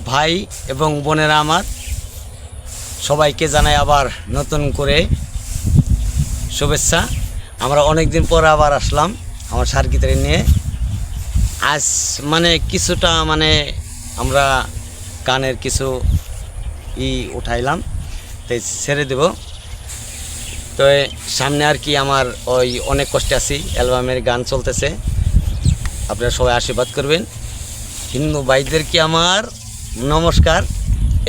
ভাই এবং বোনেরা আমার সবাইকে জানাই আবার নতুন করে শুভেচ্ছা। আমরা অনেক দিন পর আবার আসলাম আমার সার্কিটারি নিয়ে। আজ কিছুটা আমরা গানের কিছু উঠাইলাম, তাই ছেড়ে দেব। তো সামনে আর কি আমার ওই অনেক কষ্টে আছি অ্যালবামের গান চলতেছে, আপনারা সবাই আশীর্বাদ করবেন। হিন্দু ভাইদেরকে আমার নমস্কার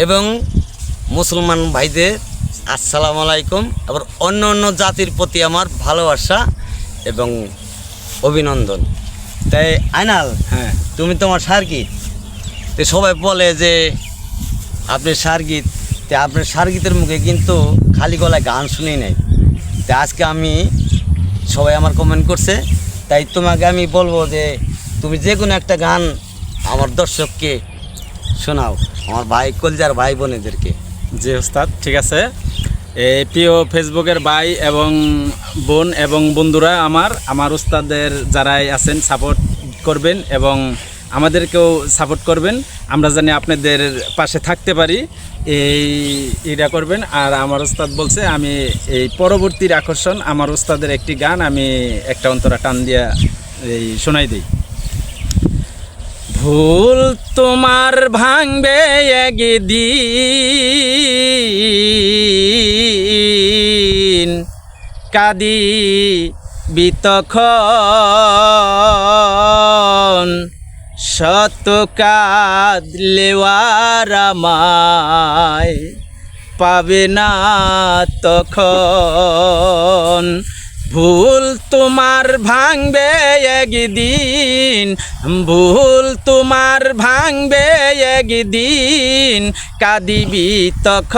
এবং মুসলমান ভাইদের আসসালামু আলাইকুম। আবার অন্য অন্য জাতির প্রতি আমার ভালোবাসা এবং অভিনন্দন। তাই আইনাল, হ্যাঁ, তুমি তোমার সার্কিট, তো সবাই বলে যে আপনি সার্কিট, তো আপনার সার্কিটের মুখে কিন্তু খালি গলায় গান শুনি নাই। তো আজকে আমি সবাই আমার কমেন্ট করছে, তাই তোমাকে আমি বলবো যে তুমি যে কোনো একটা গান আমার দর্শককে শোনাও, আমার ভাই কলজার ভাই বোনেদেরকে। জি ওস্তাদ, ঠিক আছে। এই প্রিয় ফেসবুকের ভাই এবং বোন এবং বন্ধুরা আমার উস্তাদের যারাই আছেন সাপোর্ট করবেন এবং আমাদেরকেও সাপোর্ট করবেন, আমরা জানি আপনাদের পাশে থাকতে পারি, এইটা করবেন। আর আমার উস্তাদ বলছে আমি এই পরবর্তীর আকর্ষণ আমার উস্তাদের একটি গান আমি একটা অন্তরা টান দিয়া শোনাই দিই। ভুল তোমার ভাঙবে একদিন, কাঁদি বিতখন, শত কাঁদলেওয়ার আমায় পাবে না তখন। ভুল তোমার ভাঙবে একদিন, ভুল তোমার ভাঙবে একদিন, কাঁদিবি তখন,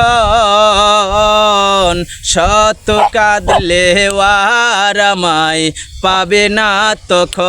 শত কাঁদলেওয়ার আমায় পাবে না তখন।